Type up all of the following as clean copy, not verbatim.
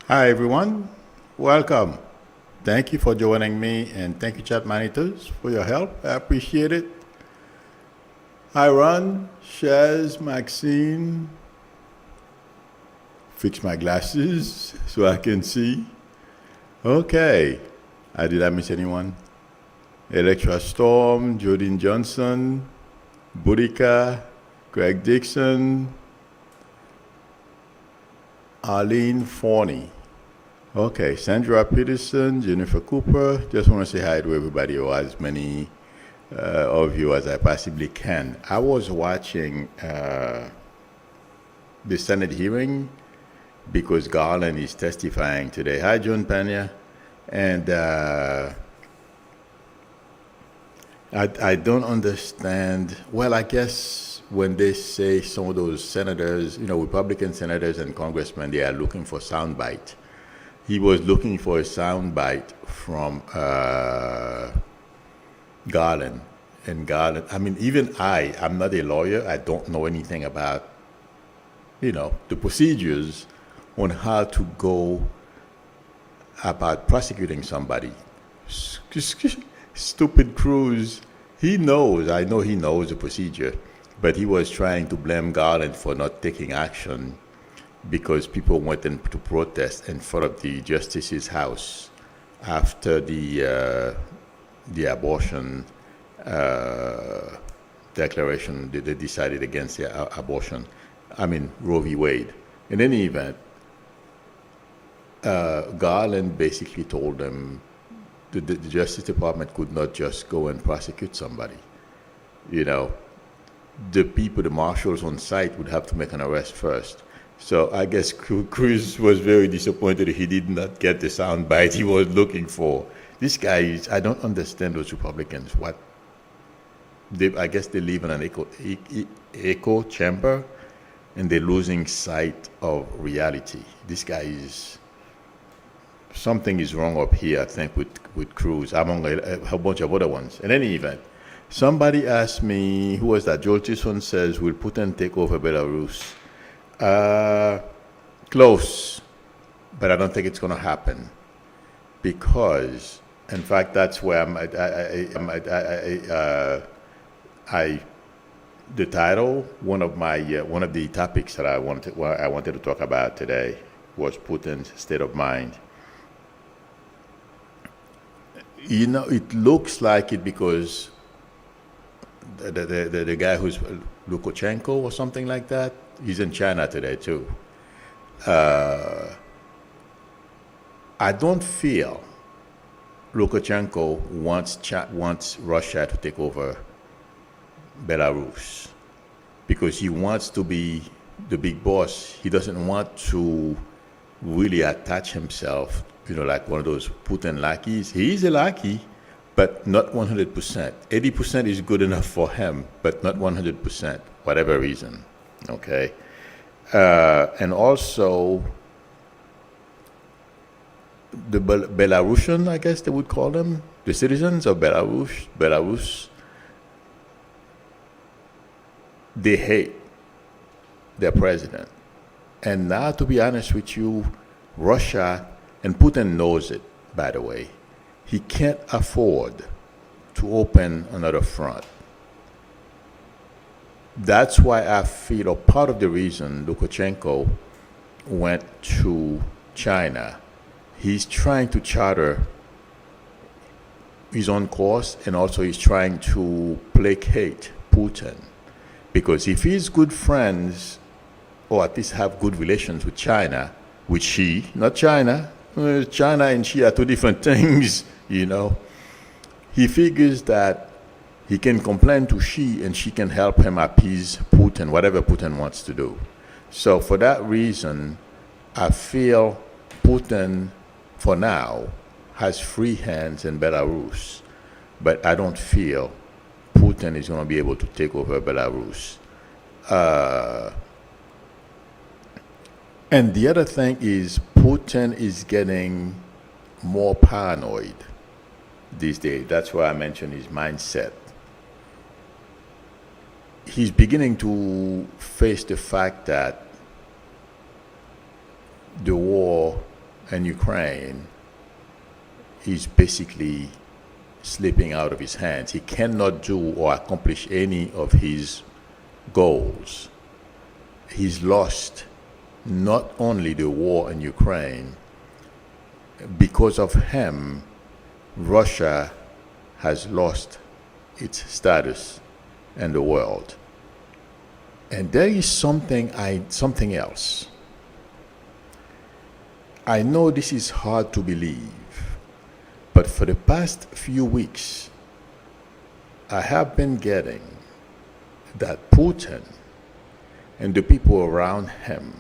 Hi everyone, welcome. Thank you for joining me and thank you chat monitors for your help. I appreciate it. Hi Ron, Shaz, Maxine. Fix my glasses so I can see. Okay. Did I miss anyone? Electra Storm, Jodine Johnson, Boudica, Greg Dixon, Arlene Forney. Okay, Sandra Peterson, Jennifer Cooper. Just want to say hi to everybody, or as many of you as I possibly can. I was watching the Senate hearing because Garland is testifying today. Hi, John Pena. And I don't understand. Well, I guess when they say some of those senators, Republican senators and congressmen, they are looking for soundbite. He was looking for a soundbite from Garland. And Garland, I mean, even I'm not a lawyer. I don't know anything about, the procedures on how to go about prosecuting somebody. Stupid Cruz, he knows, I know he knows the procedure, but he was trying to blame Garland for not taking action because people went in to protest in front of the justice's house after the abortion declaration. They decided against the abortion. I mean, Roe v. Wade. In any event, Garland basically told them the Justice Department could not just go and prosecute somebody. The people, the marshals on site would have to make an arrest first. So I guess Cruz was very disappointed he did not get the soundbite he was looking for. This guy I don't understand those Republicans. I guess they live in an echo chamber, and they're losing sight of reality. This guy something is wrong up here, I think, with Cruz, among a whole bunch of other ones. In any event, somebody asked me, who was that? Joel Tisson says, will Putin take over Belarus? Close, but I don't think it's going to happen because, in fact, that's where the title, one of the topics that I wanted to talk about today was Putin's state of mind. It looks like it because the guy who's Lukashenko or something like that, he's in China today too. I don't feel Lukashenko wants Russia to take over Belarus because he wants to be the big boss. He doesn't want to really attach himself, like one of those Putin lackeys. He is a lackey, but not 100%. 80% is good enough for him, but not 100%, whatever reason. Okay? And also, the Belarusian, I guess they would call them, the citizens of Belarus, they hate their president. And now, to be honest with you, Russia, and Putin knows it, by the way, he can't afford to open another front. That's why I feel part of the reason Lukashenko went to China. He's trying to charter his own course, and also he's trying to placate Putin. Because if he's good friends, or at least have good relations with China, with Xi, not China, China and Xi are two different things, he figures that he can complain to Xi and Xi can help him appease Putin, whatever Putin wants to do. So for that reason, I feel Putin, for now, has free hands in Belarus, but I don't feel Putin is going to be able to take over Belarus. And the other thing is Putin is getting more paranoid these days. That's why I mentioned his mindset. He's beginning to face the fact that the war and Ukraine is basically slipping out of his hands. He cannot do or accomplish any of his goals. He's lost not only the war in Ukraine, because of him, Russia has lost its status in the world. And there is something else. I know this is hard to believe, but for the past few weeks, I have been getting that Putin and the people around him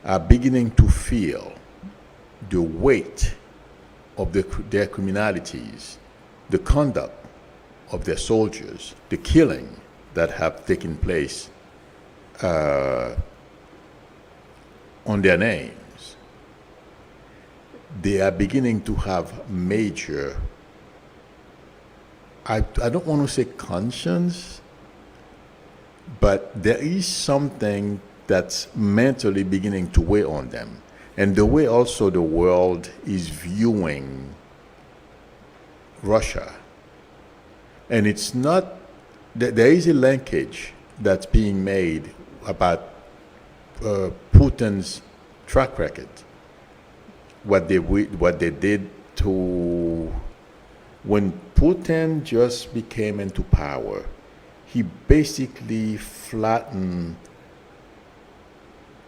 are beginning to feel the weight of their criminalities, the conduct of their soldiers, the killing that have taken place on their names. They are beginning to have major, I don't want to say conscience, but there is something that's mentally beginning to weigh on them. And the way also the world is viewing Russia. And it's not, there is a linkage that's being made about Putin's track record. What they did to, when Putin just became into power, he basically flattened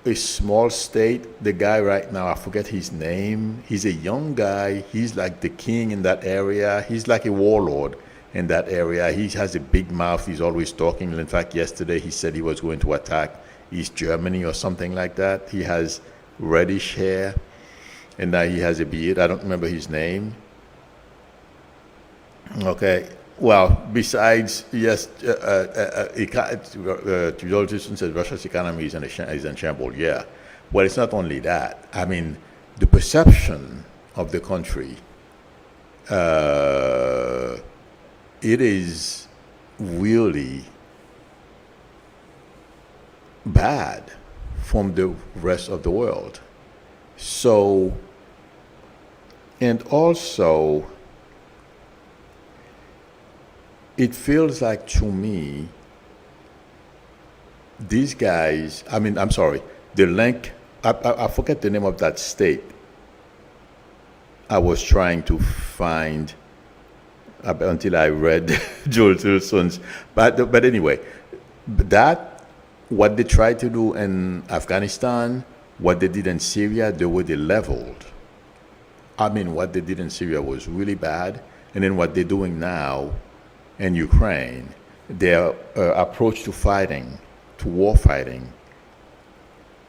a small state. The guy right now, I forget his name, he's a young guy, he's like the king in that area, he's like a warlord in that area. He has a big mouth, he's always talking. In fact, yesterday he said he was going to attack East Germany or something like that. He has reddish hair, and now he has a beard. I don't remember his name. Okay. Well, besides, yes, Geopolitical says Russia's economy is in shambles. Yeah. Well, it's not only that. I mean, the perception of the country, it is really bad from the rest of the world. So, and also, it feels like to me, these guys, I mean, I'm sorry, the link, I forget the name of that state I was trying to find until I read Joel Tilson's, but anyway, that, what they tried to do in Afghanistan, what they did in Syria, the way they leveled. I mean, what they did in Syria was really bad, and then what they're doing now in Ukraine, their approach to fighting, to war fighting,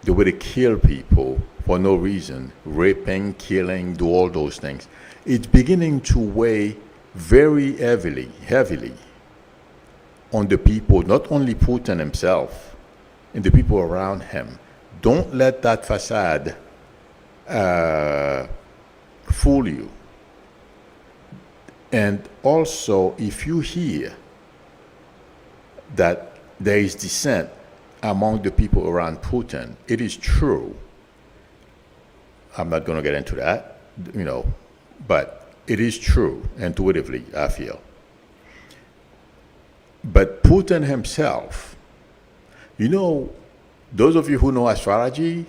the way they kill people for no reason, raping, killing, do all those things, it's beginning to weigh very heavily on the people, not only Putin himself, and the people around him. Don't let that facade fool you. And also, if you hear that there is dissent among the people around Putin, it is true. I'm not going to get into that, but it is true, intuitively, I feel. But Putin himself, those of you who know astrology,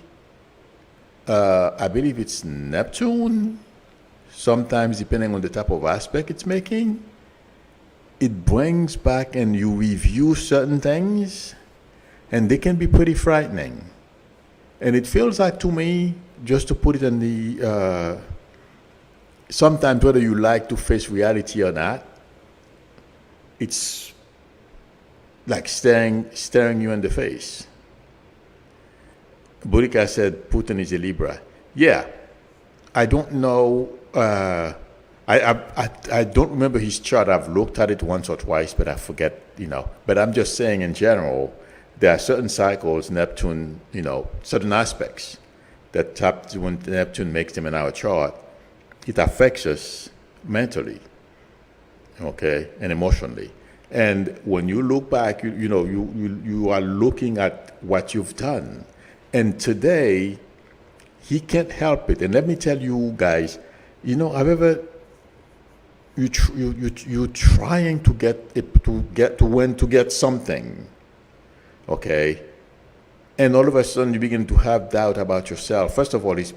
I believe it's Neptune, sometimes depending on the type of aspect it's making, it brings back and you review certain things, and they can be pretty frightening. And it feels like to me, just to put it in the, sometimes whether you like to face reality or not, it's like staring you in the face. Burika said Putin is a Libra. Yeah, I don't know. I don't remember his chart. I've looked at it once or twice, but I forget. But I'm just saying in general, there are certain cycles, Neptune, certain aspects that when Neptune makes them in our chart, it affects us mentally, okay, and emotionally. And when you look back, you are looking at what you've done. And today, He can't help it. And let me tell you guys, however, you're trying to get something, okay? And all of a sudden you begin to have doubt about yourself. First of all, you're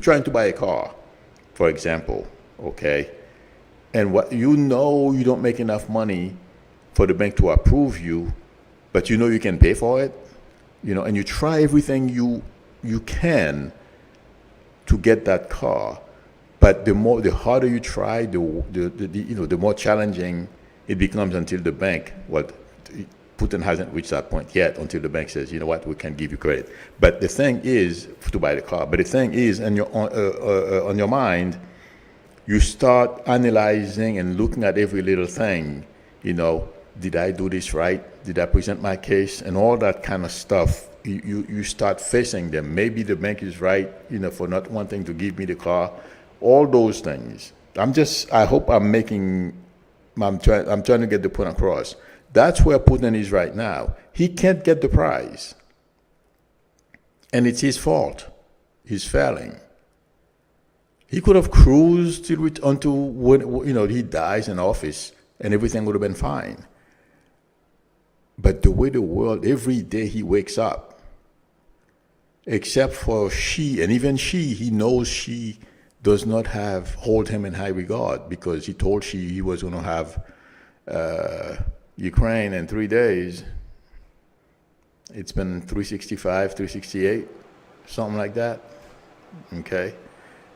trying to buy a car, for example, okay? And you don't make enough money for the bank to approve you, but you can pay for it, and you try everything you can to get that car. But the harder you try, the more challenging it becomes until the bank, Putin hasn't reached that point yet, until the bank says, you know what, we can give you credit. But the thing is, to buy the car, but the thing is, on your mind, you start analyzing and looking at every little thing, did I do this right? Did I present my case? And all that kind of stuff, you start facing them. Maybe the bank is right, for not wanting to give me the car. All those things. I hope I'm trying to get the point across. That's where Putin is right now. He can't get the prize. And it's his fault. He's failing. He could have cruised until when he dies in office and everything would have been fine. But the way the world, every day he wakes up, except for Xi, and even Xi, he knows Xi does not hold him in high regard, because he told Xi he was going to have Ukraine in 3 days. It's been 365, 368, something like that. Okay?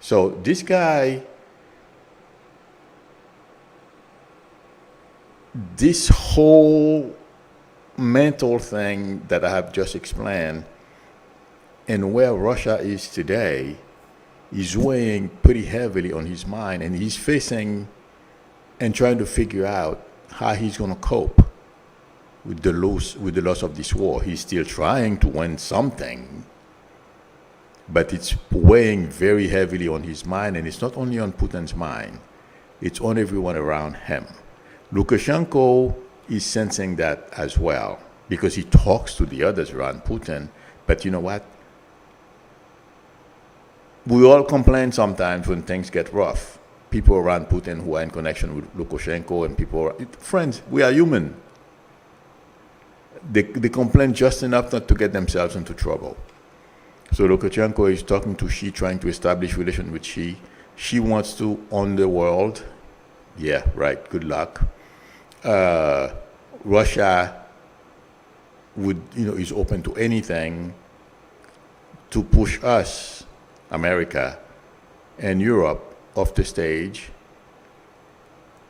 So this guy, this whole mental thing that I have just explained, and where Russia is today, is weighing pretty heavily on his mind, and he's facing and trying to figure out how he's going to cope with the loss of this war. He's still trying to win something, but it's weighing very heavily on his mind, and it's not only on Putin's mind, it's on everyone around him. Lukashenko is sensing that as well, because he talks to the others around Putin, but you know what? We all complain sometimes when things get rough. People around Putin who are in connection with Lukashenko and friends, we are human. They complain just enough not to get themselves into trouble. So Lukashenko is talking to Xi, trying to establish relations with Xi. Xi wants to own the world. Yeah, right, good luck. Russia is open to anything to push us, America and Europe, off the stage.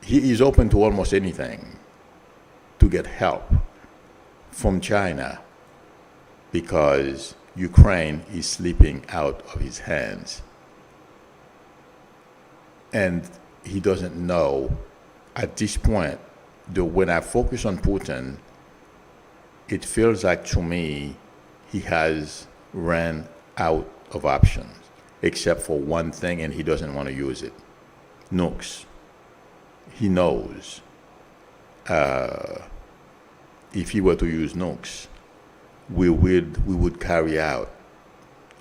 He is open to almost anything to get help from China, because Ukraine is slipping out of his hands. And he doesn't know at this point. When I focus on Putin, it feels like to me he has ran out of options, except for one thing, and he doesn't want to use it. Nukes. He knows if he were to use nukes, we would carry out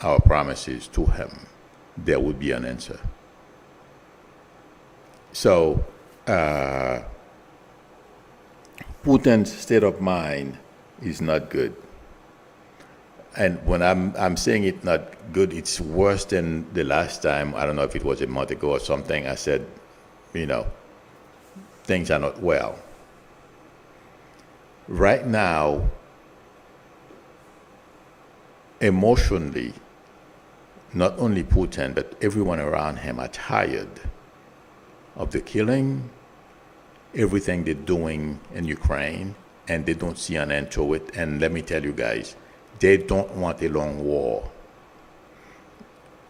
our promises to him. There would be an answer. So Putin's state of mind is not good. And when I'm saying it's not good, it's worse than the last time. I don't know if it was a month ago or something. I said, things are not well. Right now, emotionally, not only Putin, but everyone around him are tired of the killing, everything they're doing in Ukraine, and they don't see an end to it. And let me tell you guys, they don't want a long war.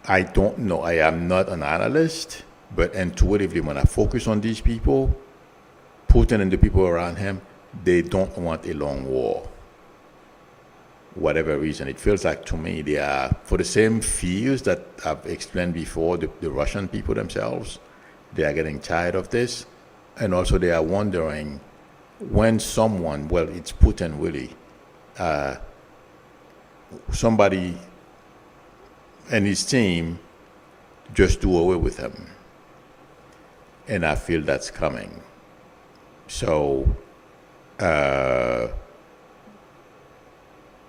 I don't know. I am not an analyst, but intuitively, when I focus on these people, Putin and the people around him, they don't want a long war. Whatever reason, it feels like to me they are, for the same fears that I've explained before, the Russian people themselves, they are getting tired of this. And also they are wondering when someone, well, it's Putin really, somebody and his team just do away with him. And I feel that's coming. So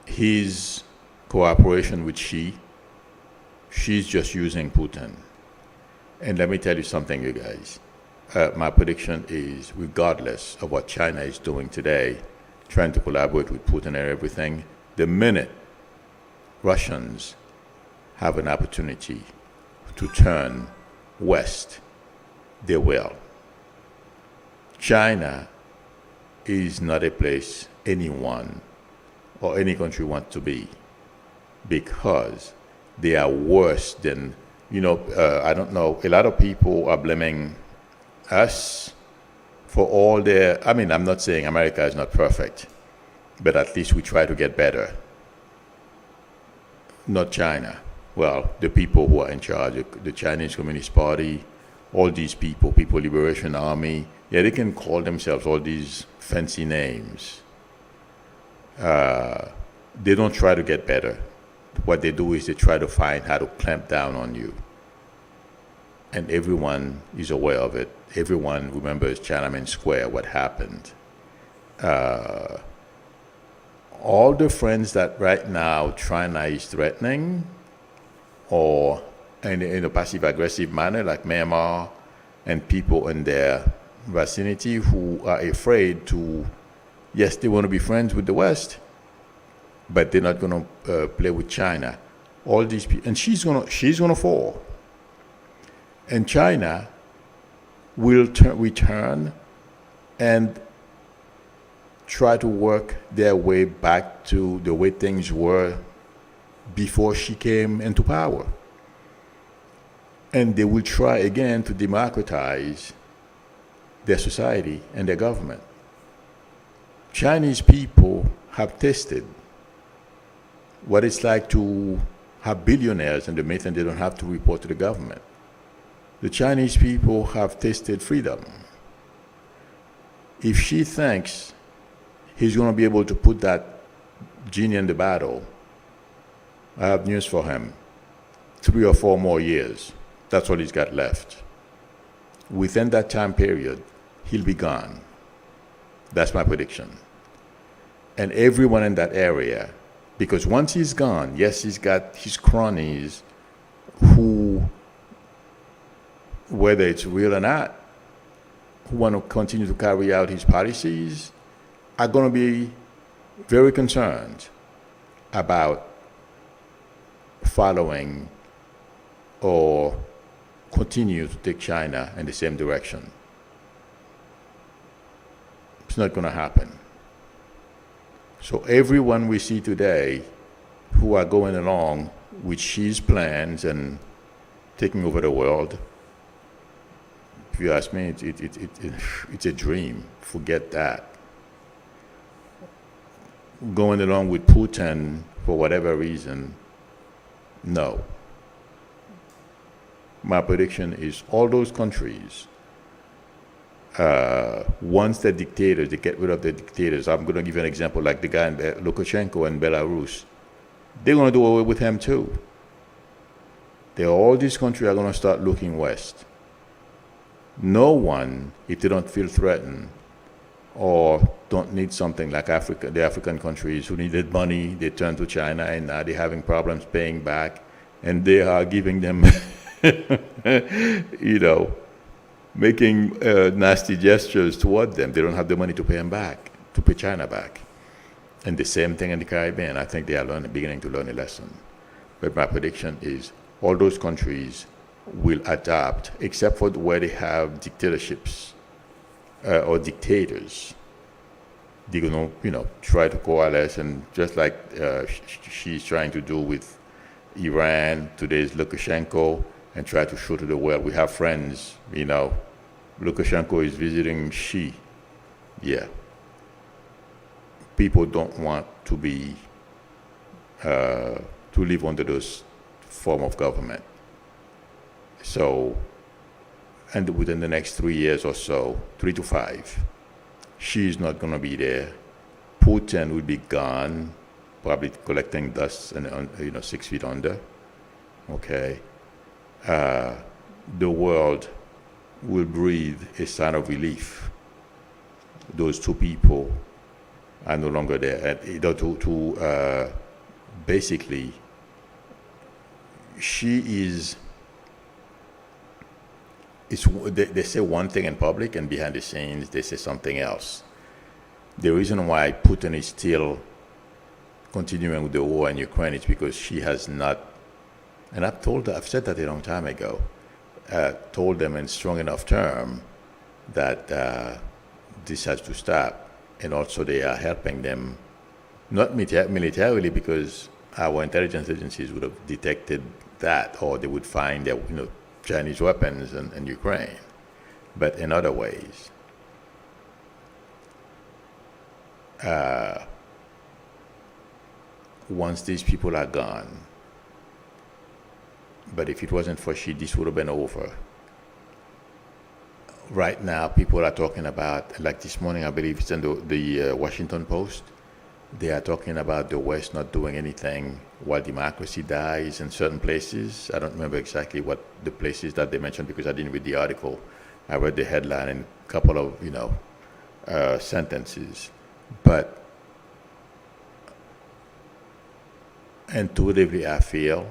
his cooperation with she's just using Putin. And let me tell you something, you guys. My prediction is, regardless of what China is doing today, trying to collaborate with Putin and everything, the minute Russians have an opportunity to turn west, they will. China is not a place anyone or any country wants to be, because they are worse than, I don't know, a lot of people are blaming us for all their, I'm not saying America is not perfect, but at least we try to get better. Not China. Well, the people who are in charge, the Chinese Communist Party, all these people, People Liberation Army, yeah, they can call themselves all these fancy names. They don't try to get better. What they do is they try to find how to clamp down on you. And everyone is aware of it. Everyone remembers Tiananmen Square, what happened. All the friends that right now China is threatening, or in a passive-aggressive manner, like Myanmar and people in their vicinity who are afraid to, yes, they want to be friends with the West, but they're not going to play with China. All these people, and she's gonna fall. And China will return and try to work their way back to the way things were before she came into power. And they will try again to democratize their society and their government. Chinese people have tasted what it's like to have billionaires in the myth and they don't have to report to the government. The Chinese people have tasted freedom. If she thinks he's going to be able to put that genie in the bottle, I have news for him. 3 or 4 more years. That's all he's got left. Within that time period, he'll be gone. That's my prediction. And everyone in that area, because once he's gone, yes, he's got his cronies who, whether it's real or not, who want to continue to carry out his policies, are going to be very concerned about following or continue to take China in the same direction. It's not going to happen. So everyone we see today who are going along with Xi's plans and taking over the world, if you ask me, it's a dream. Forget that. Going along with Putin for whatever reason, no. My prediction is all those countries, once they're dictators, they get rid of the dictators. I'm going to give you an example, like the guy in Lukashenko in Belarus. They're going to do away with him too. All these countries are going to start looking west. No one, if they don't feel threatened or don't need something like Africa, the African countries who needed money, they turn to China, and now they're having problems paying back, and they are giving them, making nasty gestures toward them. They don't have the money to pay them back, to pay China back. And the same thing in the Caribbean. I think they are beginning to learn a lesson. But my prediction is all those countries will adapt, except for where they have dictatorships or dictators. They're going to, try to coalesce, and just like she's trying to do with Iran, today's Lukashenko, and try to show to the world we have friends. Lukashenko is visiting Xi. Yeah. People don't want to be to live under those form of government. So, and within the next 3 years or so, 3 to 5, Xi is not going to be there. Putin will be gone, probably collecting dust and 6 feet under. okay, the world will breathe a sign of relief. Those two people are no longer there. And basically, she is. They say one thing in public, and behind the scenes they say something else. The reason why Putin is still continuing with the war in Ukraine is because she has not, and I've said that a long time ago, told them in strong enough term that this has to stop, and also they are helping them, not militarily, because our intelligence agencies would have detected that, or they would find that Chinese weapons in Ukraine, but in other ways. Once these people are gone, but if it wasn't for she, this would have been over. Right now, people are talking about, like this morning, I believe it's in the Washington Post, they are talking about the West not doing anything while democracy dies in certain places. I don't remember exactly what the places that they mentioned because I didn't read the article. I read the headline and a couple of, sentences. But intuitively, I feel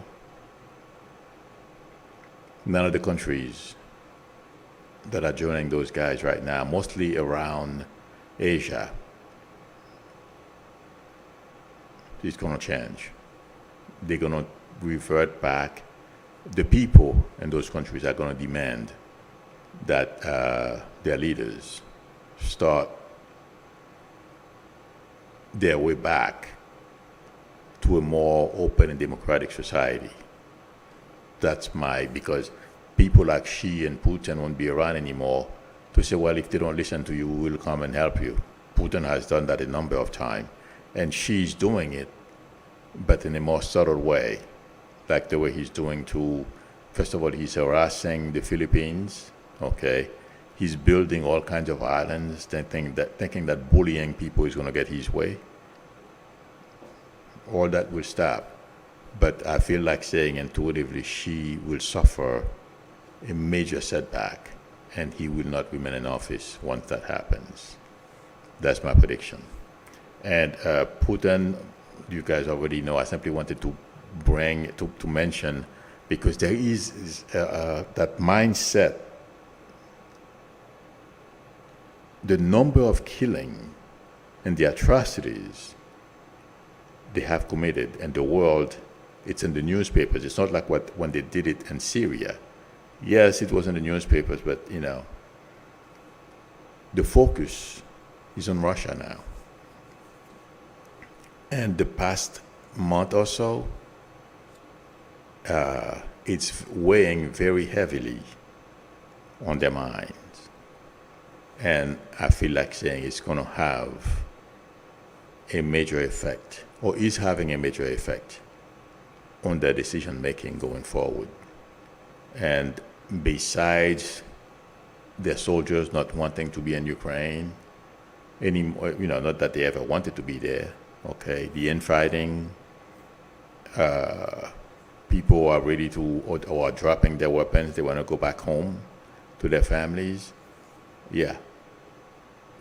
none of the countries that are joining those guys right now, mostly around Asia, is going to change. They're going to revert back. The people in those countries are going to demand that their leaders start their way back to a more open and democratic society. Because people like Xi and Putin won't be around anymore to say, well, if they don't listen to you, we'll come and help you. Putin has done that a number of times. And Xi's doing it, but in a more subtle way, like the way he's doing first of all, he's harassing the Philippines, okay? He's building all kinds of islands, thinking that bullying people is going to get his way. All that will stop. But I feel like saying intuitively, Xi will suffer a major setback, and he will not remain in office once that happens. That's my prediction. And Putin, you guys already know, I simply wanted to mention, because there is that mindset, the number of killing and the atrocities they have committed, and the world, it's in the newspapers. It's not like when they did it in Syria. Yes, it was in the newspapers, but the focus is on Russia now. And the past month or so, it's weighing very heavily on their minds. And I feel like saying it's going to have a major effect, or is having a major effect on their decision making going forward. And besides their soldiers not wanting to be in Ukraine anymore, not that they ever wanted to be there, okay, the infighting, people are ready to, or are dropping their weapons, they want to go back home to their families. Yeah,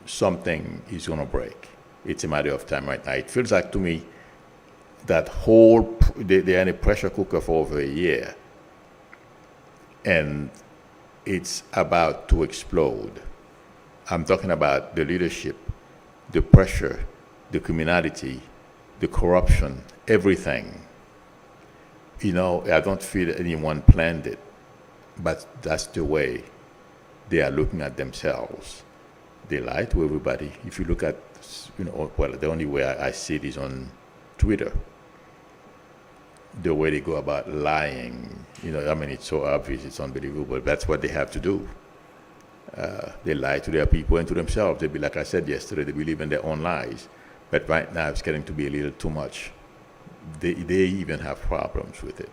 something is going to break. It's a matter of time right now. It feels like to me that they're in a pressure cooker for over a year, and it's about to explode. I'm talking about the leadership, the pressure, the criminality, the corruption, everything. I don't feel anyone planned it, but that's the way they are looking at themselves. They lie to everybody. If you look at, the only way I see it is on Twitter. The way they go about lying, it's so obvious, it's unbelievable, but that's what they have to do. They lie to their people and to themselves. Like I said yesterday, they believe in their own lies. But right now, it's getting to be a little too much. They even have problems with it.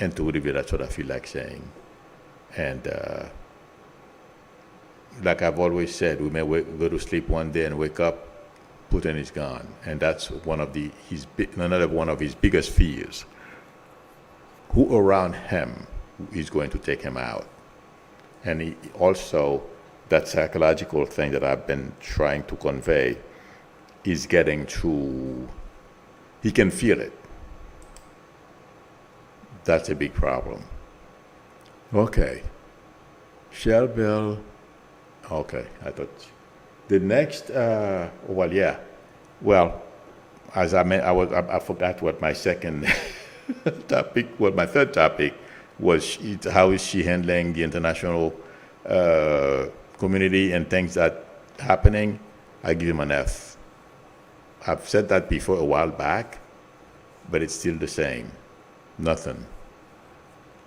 And to really, that's what I feel like saying. And like I've always said, we may go to sleep one day and wake up, Putin is gone. And that's another one of his biggest fears. who around him is going to take him out. And he also, that psychological thing that I've been trying to convey is getting to, he can feel it. That's a big problem. Okay. Shell bill. Okay, I thought the next. Well, yeah. Well, as I meant, I forgot what my second topic. What my third topic was. How is she handling the international community and things that happening? I give him an F. I've said that before a while back, but it's still the same. Nothing.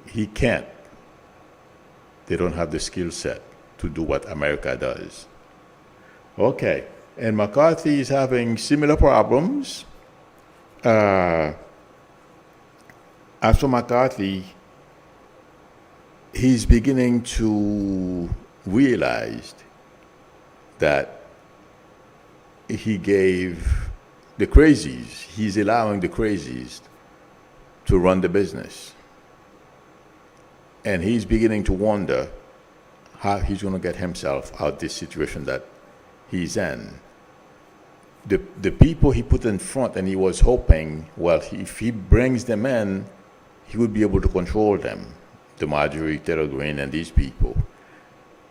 He can't. They don't have the skill set to do what America does. Okay, and McCarthy is having similar problems. After McCarthy, he's beginning to realize that he gave the crazies, he's allowing the crazies to run the business. And he's beginning to wonder how he's going to get himself out of this situation that he's in. The people he put in front, and he was hoping, well, if he brings them in, he would be able to control them, the Marjorie Taylor Greene and these people.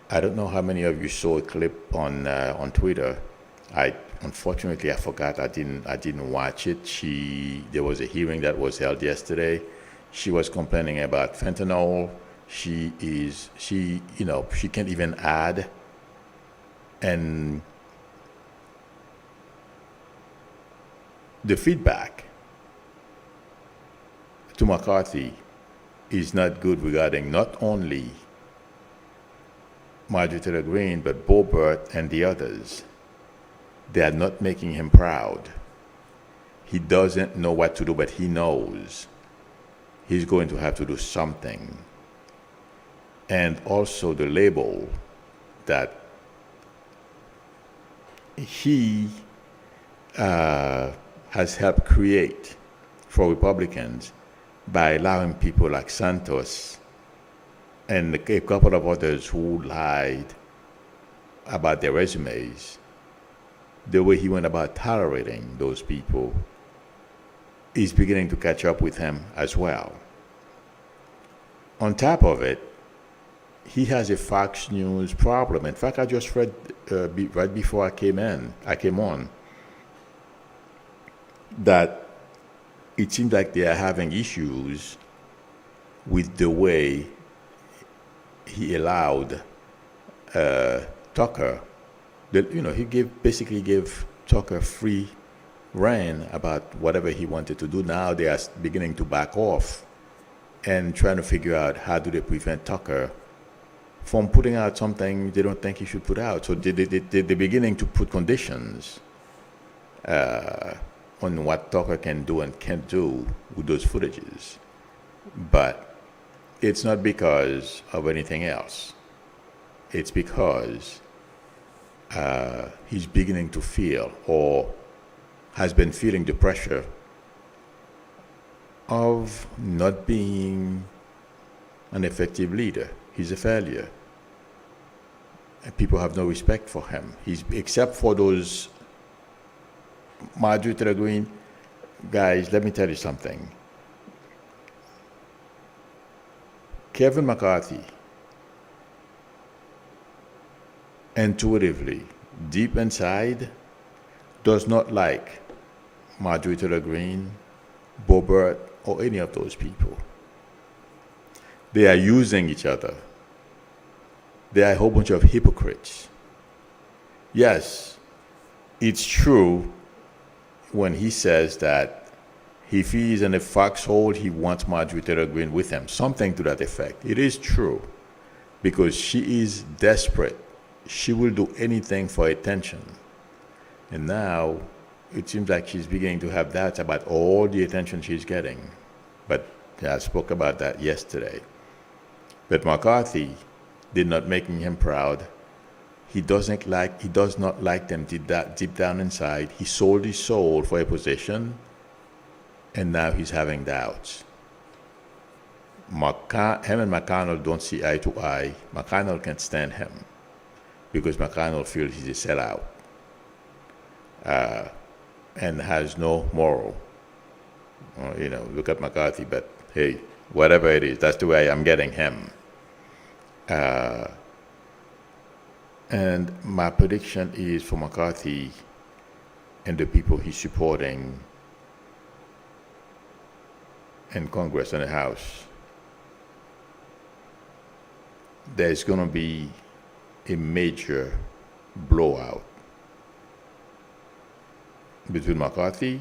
I don't know how many of you saw a clip on Twitter. Unfortunately I forgot. I didn't watch it. There was a hearing that was held yesterday. She was complaining about fentanyl. She can't even add. And the feedback to McCarthy is not good regarding not only Marjorie Taylor Greene, but Boebert and the others. They are not making him proud. He doesn't know what to do, but he knows he's going to have to do something. And also the label that he has helped create for Republicans by allowing people like Santos and a couple of others who lied about their resumes, the way he went about tolerating those people is beginning to catch up with him as well. On top of it, he has a Fox News problem. In fact, I just read right before I came on, that it seems like they are having issues with the way he allowed Tucker. He basically gave Tucker free rein about whatever he wanted to do. Now they are beginning to back off and trying to figure out how do they prevent Tucker from putting out something they don't think he should put out. So they're beginning to put conditions on what Tucker can do and can't do with those footages. But it's not because of anything else. It's because he's beginning to feel, or has been feeling, the pressure of not being an effective leader. He's a failure. And people have no respect for him. Except for those Marjorie Taylor Greene guys, let me tell you something. Kevin McCarthy, intuitively, deep inside, does not like Marjorie Taylor Greene, Boebert, or any of those people. They are using each other. They are a whole bunch of hypocrites. Yes, it's true when he says that if he's in a foxhole, he wants Marjorie Taylor Greene with him. Something to that effect. It is true, because she is desperate. She will do anything for attention. And now it seems like she's beginning to have doubts about all the attention she's getting. But I spoke about that yesterday. But McCarthy did not make him proud. He does not like them deep down inside. He sold his soul for a position, and now he's having doubts. him and McConnell don't see eye to eye. McConnell can't stand him because McConnell feels he's a sellout and has no moral. Look at McCarthy, but hey, whatever it is, that's the way I'm getting him. And my prediction is for McCarthy and the people he's supporting in Congress and the House, there's going to be a major blowout between McCarthy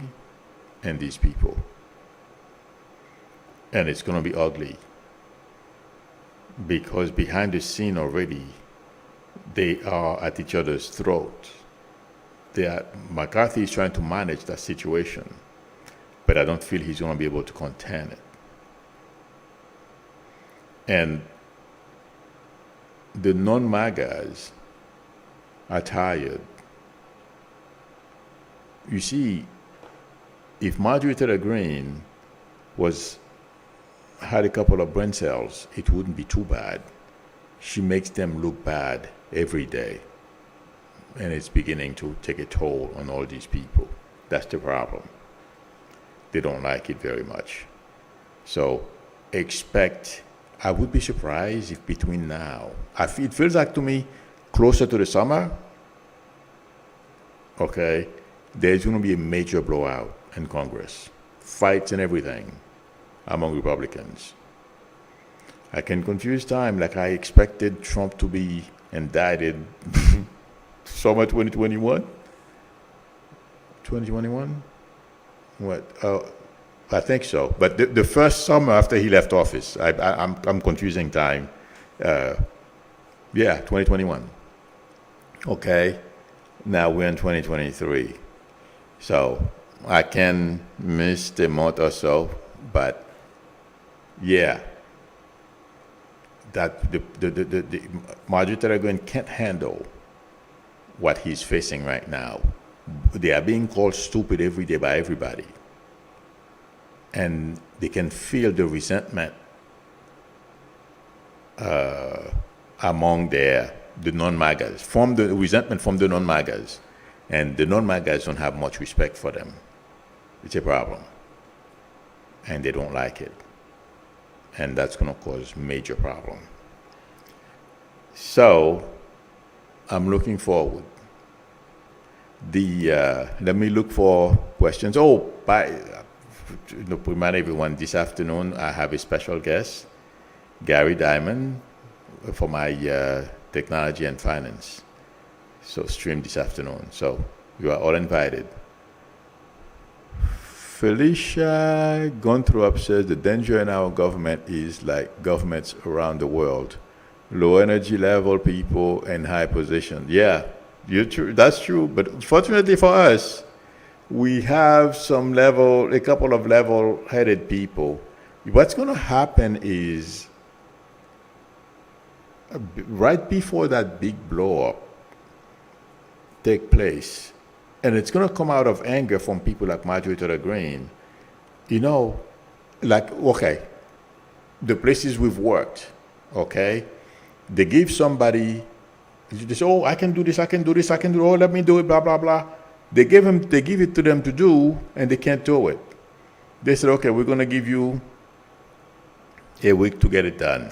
and these people. And it's going to be ugly because behind the scene already, they are at each other's throats. McCarthy is trying to manage that situation, but I don't feel he's going to be able to contain it. And the non-MAGAs are tired. You see, if Marjorie Taylor Greene had a couple of brain cells, it wouldn't be too bad. She makes them look bad every day. And it's beginning to take a toll on all these people. That's the problem. They don't like it very much. So I would be surprised if between now, it feels like to me, closer to the summer, okay, there's going to be a major blowout in Congress. Fights and everything among Republicans. I can confuse time like I expected Trump to be indicted summer 2021? 2021? What? I think so. But the first summer after he left office, I'm confusing time. 2021. Okay. Now we're in 2023. So I can miss a month or so, but yeah. That the Marjorie Taylor Greene can't handle what he's facing right now. They are being called stupid every day by everybody. And they can feel the resentment among the non-MAGAs, from the resentment from the non-MAGAs. And the non-MAGAs don't have much respect for them. It's a problem. And they don't like it. And that's going to cause major problem. So I'm looking forward. Let me look for questions. To remind everyone, this afternoon I have a special guest, Gary Diamond, for my technology and finance. So stream this afternoon. So you are all invited. Felicia Gonthrop says the danger in our government is like governments around the world. Low energy level people in high position. Yeah, that's true. But fortunately for us, we have a couple of level-headed people. What's going to happen is right before that big blow-up take place, and it's going to come out of anger from people like Marjorie Taylor Greene. The places we've worked, okay? They give somebody, they say, I can do this, let me do it, blah, blah, blah. They give it to them to do, and they can't do it. They said, okay, we're going to give you a week to get it done.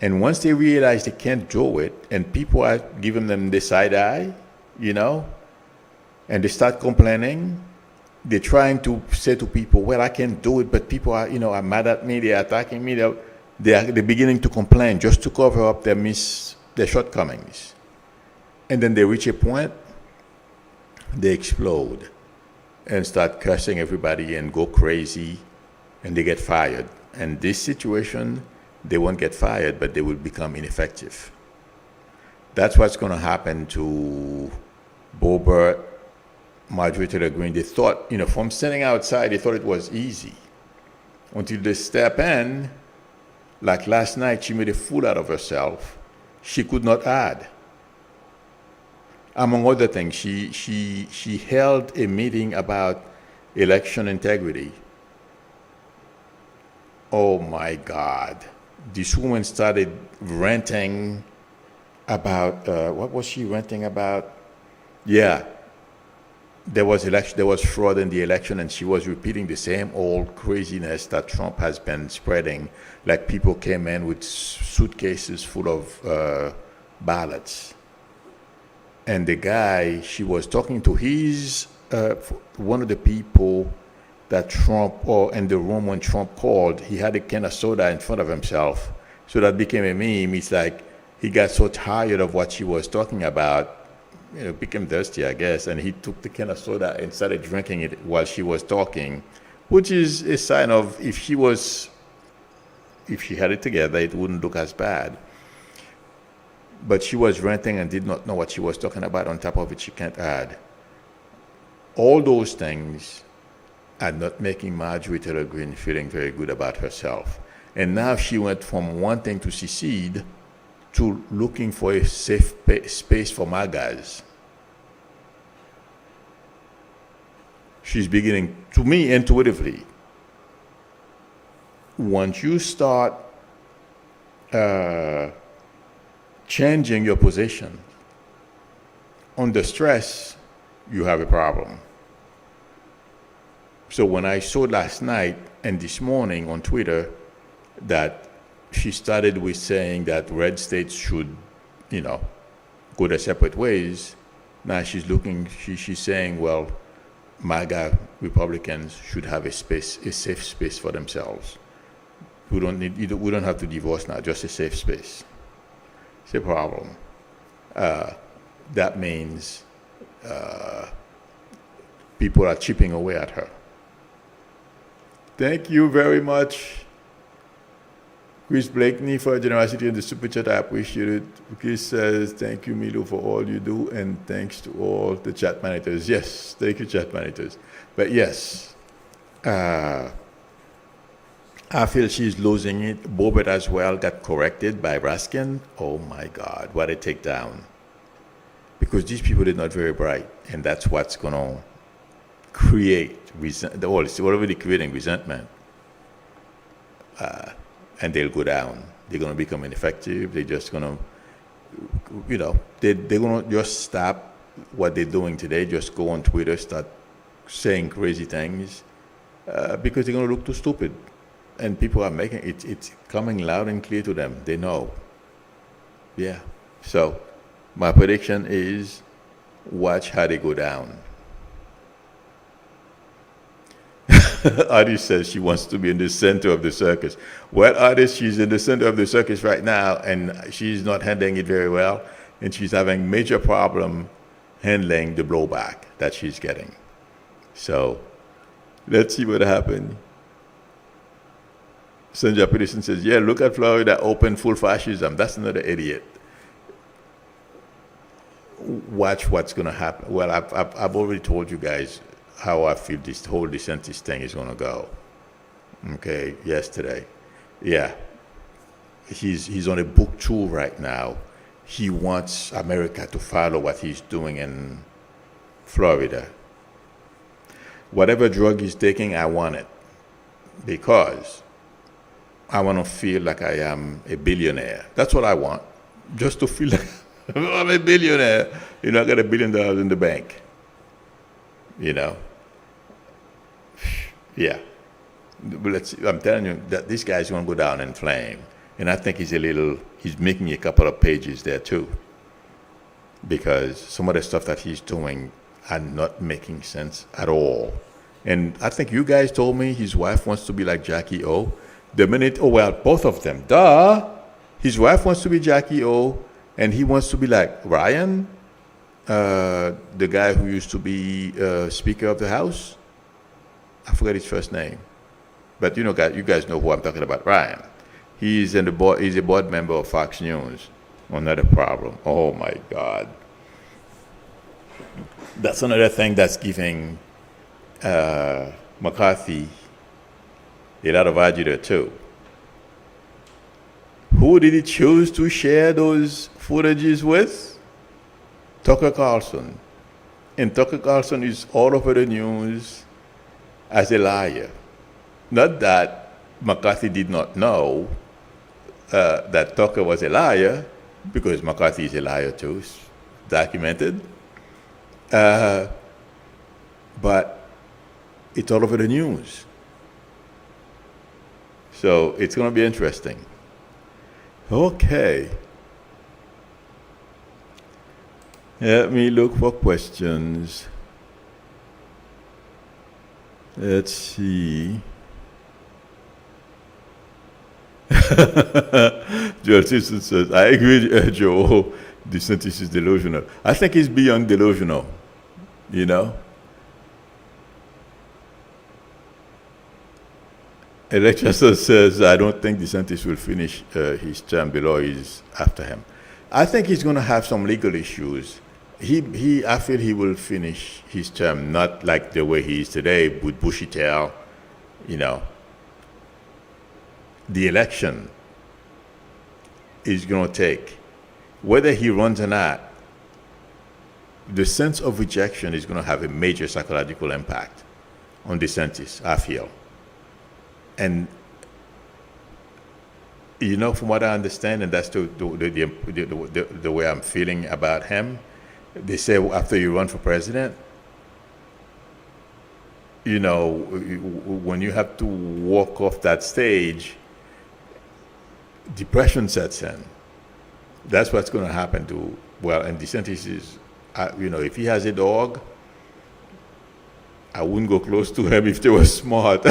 And once they realize they can't do it, and people are giving them the side eye, and they start complaining, they're trying to say to people, well, I can't do it, but people are, are mad at me, they're attacking me, they're beginning to complain just to cover up their shortcomings. And then they reach a point, they explode and start cursing everybody and go crazy, and they get fired. And this situation, they won't get fired, but they will become ineffective. That's what's going to happen to Boebert, Marjorie Taylor Greene. They thought, from standing outside, they thought it was easy. Until they step in, like last night, she made a fool out of herself. She could not add. Among other things, she held a meeting about election integrity. Oh my God. This woman started ranting about, what was she ranting about? Yeah, there was fraud in the election, and she was repeating the same old craziness that Trump has been spreading. Like people came in with suitcases full of ballots. And the guy she was talking to, he's one of the people that Trump, or in the room when Trump called, he had a can of soda in front of himself. So that became a meme. It's like he got so tired of what she was talking about, became thirsty, I guess, and he took the can of soda and started drinking it while she was talking, which is a sign of if she had it together, it wouldn't look as bad. But she was ranting and did not know what she was talking about. On top of it, she can't add. All those things are not making Marjorie Taylor Greene feeling very good about herself. And now she went from wanting to secede to looking for a safe space for MAGAs. She's beginning, to me, intuitively, once you start changing your position under stress, you have a problem. So when I saw last night and this morning on Twitter that she started with saying that red states should, go their separate ways, now she's saying, well, MAGA Republicans should have a safe space for themselves. We don't have to divorce now, just a safe space. It's a problem. That means people are chipping away at her. Thank you very much, Chris Blakeney, for your generosity in the super chat. I appreciate it. Chris says, thank you, Milo, for all you do, and thanks to all the chat managers. Yes, thank you, chat managers. But yes, I feel she's losing it. Bobet as well got corrected by Raskin. Oh my God, what a takedown. Because these people are not very bright, and that's what's going to create it's already creating resentment. And they'll go down. They're going to become ineffective. They're just going to, they're going to just stop what they're doing today, just go on Twitter, start saying crazy things, because they're going to look too stupid. And people are making it's coming loud and clear to them. They know. Yeah. So my prediction is watch how they go down. Artist says she wants to be in the center of the circus. Well, Artist, she's in the center of the circus right now, and she's not handling it very well, and she's having major problem handling the blowback that she's getting. So let's see what happens. Sanjay Peterson says, yeah, look at Florida, open full fascism. That's another idiot. Watch what's going to happen. Well, I've already told you guys how I feel this whole DeSantis thing is going to go. Okay, yesterday. Yeah. He's on a book tour right now. He wants America to follow what he's doing in Florida. Whatever drug he's taking, I want it. Because I want to feel like I am a billionaire. That's what I want. Just to feel like I'm a billionaire. I got $1 billion in the bank. Yeah. But I'm telling you that this guy's going to go down in flame. And I think he's making a couple of pages there too. Because some of the stuff that he's doing are not making sense at all. And I think you guys told me his wife wants to be like Jackie O. Both of them. Duh. His wife wants to be Jackie O, and he wants to be like Ryan, the guy who used to be Speaker of the House. I forget his first name. But you guys know who I'm talking about, Ryan. He's a board member of Fox News. Another problem. Oh my God. That's another thing that's giving McCarthy a lot of agita too. Who did he choose to share those footages with? Tucker Carlson. And Tucker Carlson is all over the news as a liar. Not that McCarthy did not know that Tucker was a liar, because McCarthy is a liar too, it's documented. But it's all over the news. So it's going to be interesting. Okay. Let me look for questions. Let's see. Joel Simpson says, I agree with Joe. DeSantis is delusional. I think he's beyond delusional, you know? Electra says, I don't think DeSantis will finish his term below is after him. I think he's going to have some legal issues. I feel he will finish his term, not like the way he is today with bushy tail, you know. The election is going to take, whether he runs or not, the sense of rejection is going to have a major psychological impact on DeSantis, I feel. And, you know, from what I understand, and that's the way I'm feeling about him, they say after you run for president, you know, when you have to walk off that stage, depression sets in. That's what's going to happen to, well, and DeSantis is, you know, if he has a dog, I wouldn't go close to him if they were smart.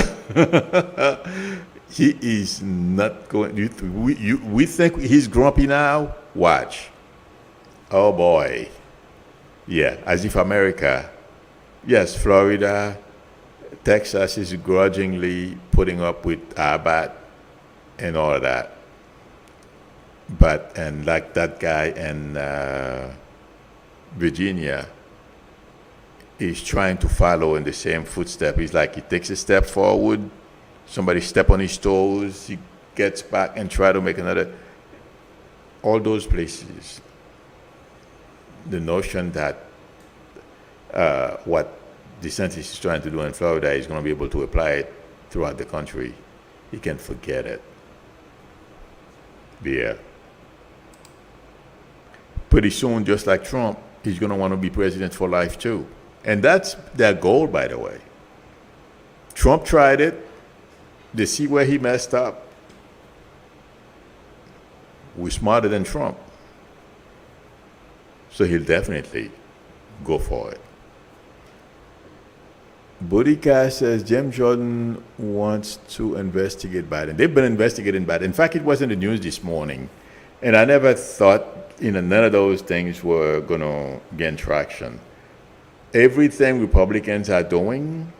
He is not going, we think he's grumpy now? Watch. Oh boy. Yeah, as if America, yes, Florida, Texas is grudgingly putting up with Abbott and all of that. But, and like that guy in Virginia is trying to follow in the same footstep. He's like, he takes a step forward, somebody step on his toes, he gets back and try to make another. All those places, the notion that what DeSantis is trying to do in Florida is going to be able to apply it throughout the country, he can forget it. Yeah. Pretty soon, just like Trump, he's going to want to be president for life too. And that's their goal, by the way. Trump tried it. They see where he messed up. We're smarter than Trump. So he'll definitely go for it. Boudica says James Jordan wants to investigate Biden. They've been investigating Biden. In fact, it was in the news this morning. And I never thought, you know, none of those things were going to gain traction. Everything Republicans are doing,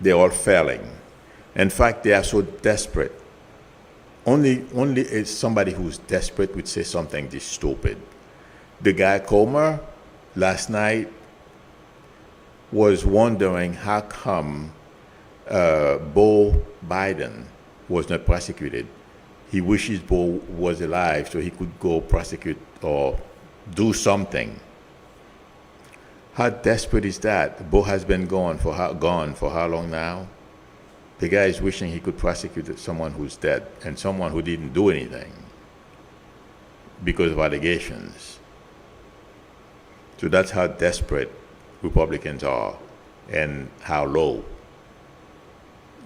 they're all failing. In fact, they are so desperate. Only somebody who's desperate would say something this stupid. The guy Comer last night was wondering how come Beau Biden was not prosecuted. He wishes Beau was alive so he could go prosecute or do something. How desperate is that? Beau has been gone for how long now? The guy is wishing he could prosecute someone who's dead and someone who didn't do anything because of allegations. So that's how desperate Republicans are and how low.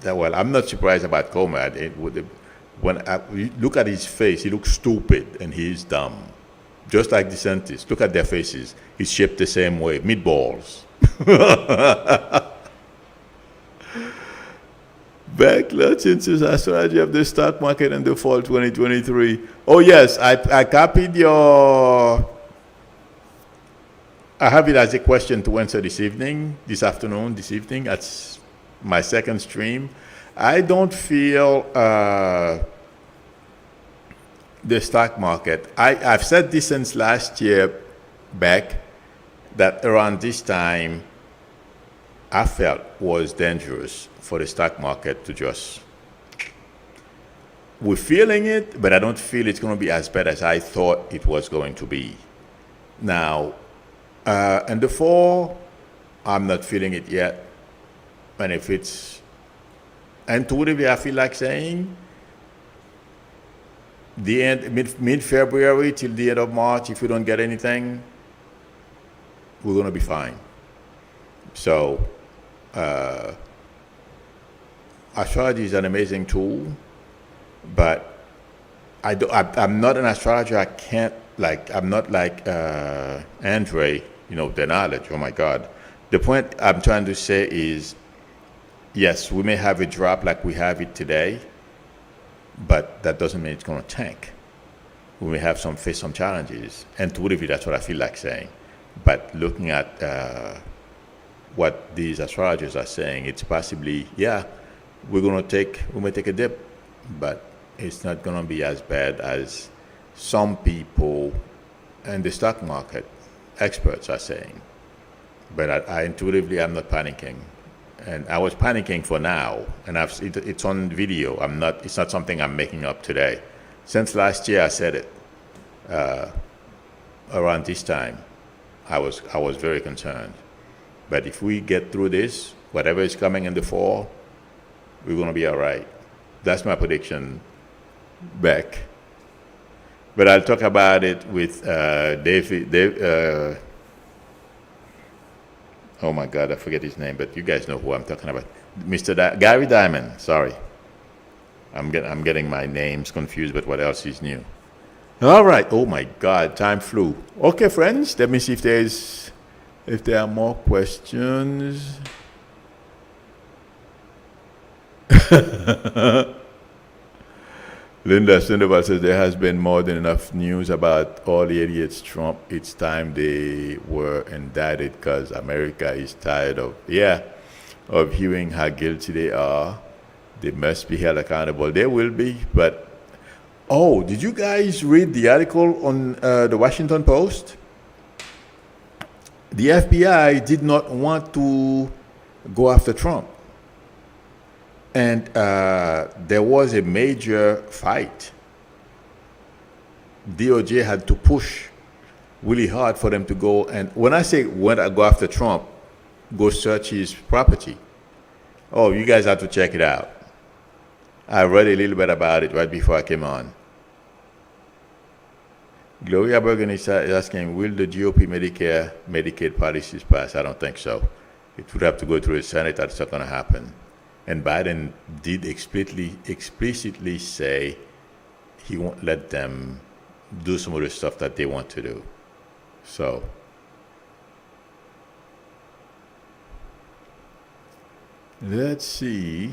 Well, I'm not surprised about Comer. When you look at his face, he looks stupid and he's dumb. Just like DeSantis. Look at their faces. He's shaped the same way. Meatballs. Backlash says astrology of the stock market in the fall 2023. Oh yes, I copied your. I have it as a question to answer this evening. That's my second stream. I don't feel the stock market. I've said this since last year back that around this time I felt was dangerous for the stock market to just. We're feeling it, but I don't feel it's going to be as bad as I thought it was going to be. Now, in the fall, I'm not feeling it yet. And if it's intuitively, I feel like saying the end, mid-February till the end of March, if we don't get anything, we're going to be fine. So, astrology is an amazing tool, but I'm not an astrologer. I can't, I'm not like Andre, the knowledge. Oh my God. The point I'm trying to say is, yes, we may have a drop like we have it today, but that doesn't mean it's going to tank. We may face some challenges. Intuitively, that's what I feel like saying. But looking at what these astrologers are saying, it's possibly, we may take a dip, but it's not going to be as bad as some people in the stock market experts are saying. But I intuitively, I'm not panicking. And I was panicking for now, and it's on video. It's not something I'm making up today. Since last year, I said it. Around this time, I was very concerned. But if we get through this, whatever is coming in the fall, we're going to be all right. That's my prediction, Beck. But I'll talk about it with Dave. Oh my God, I forget his name, but you guys know who I'm talking about. Mr. Gary Diamond. Sorry, I'm getting my names confused. But what else is new? All right. Oh my God, time flew. Okay, friends. Let me see if there are more questions. Linda Sandoval says there has been more than enough news about all the idiots Trump. It's time they were indicted because America is tired of hearing how guilty they are. They must be held accountable. They will be. But, did you guys read the article on the Washington Post? The FBI did not want to go after Trump. And there was a major fight. DOJ had to push really hard for them to go. And when I say go after Trump, go search his property. Oh, you guys have to check it out. I read a little bit about it right before I came on. Gloria Bergen is asking, will the GOP Medicaid policies pass? I don't think so. It would have to go through the Senate. That's not going to happen. And Biden did explicitly say he won't let them do some of the stuff that they want to do. So, let's see.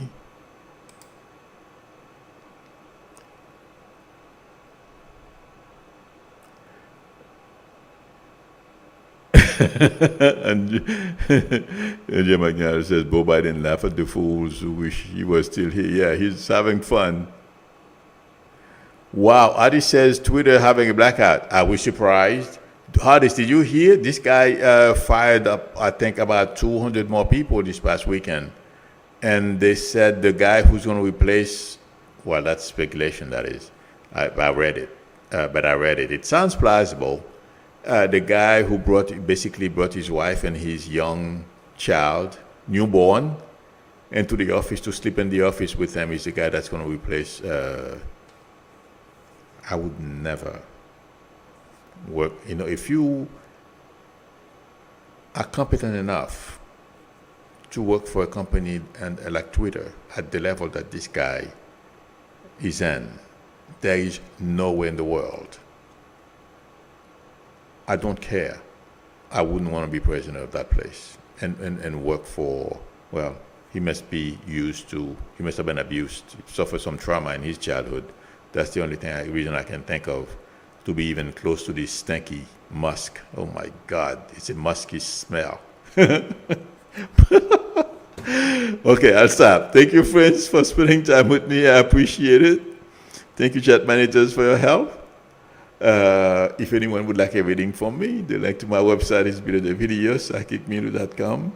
And Jim McNally says, Bo Biden laughed at the fools who wish he was still here. Yeah, he's having fun. Wow, Adi says, Twitter having a blackout. Are we surprised? Hardest, did you hear? This guy fired up, I think, about 200 more people this past weekend. And they said the guy who's going to replace, well, that's speculation, that is. I read it, but I read it. It sounds plausible. The guy who basically brought his wife and his young child, newborn, into the office to sleep in the office with them is the guy that's going to replace. I would never work. If you are competent enough to work for a company and like Twitter at the level that this guy is in, there is no way in the world. I don't care. I wouldn't want to be president of that place and work for, well, he must have been abused, suffered some trauma in his childhood. That's the only reason I can think of to be even close to this stinky musk. Oh my God, it's a musky smell. Okay, I'll stop. Thank you, friends, for spending time with me. I appreciate it. Thank you, chat managers, for your help. If anyone would like a reading from me, the link to my website is below the video, psychicmedia.com.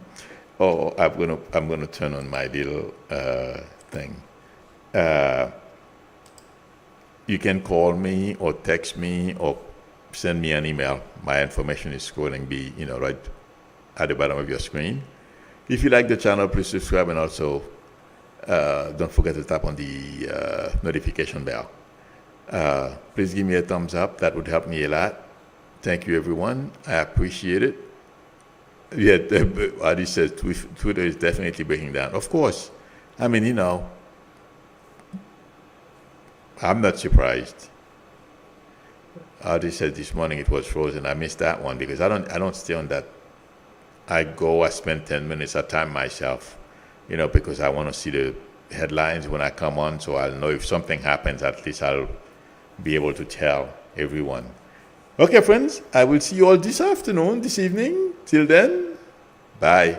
Or I'm gonna turn on my little thing. You can call me or text me or send me an email. My information is scrolling right at the bottom of your screen. If you like the channel, please subscribe and also don't forget to tap on the notification bell. Please give me a thumbs up. That would help me a lot. Thank you, everyone. I appreciate it. Yeah, Adi says Twitter is definitely breaking down. Of course. I mean, I'm not surprised. Adi said this morning it was frozen. I missed that one because I don't stay on that. I spend 10 minutes at time myself, because I want to see the headlines when I come on, so I'll know if something happens. At least I'll be able to tell everyone. Okay, friends, I will see you all this evening. Till then, bye.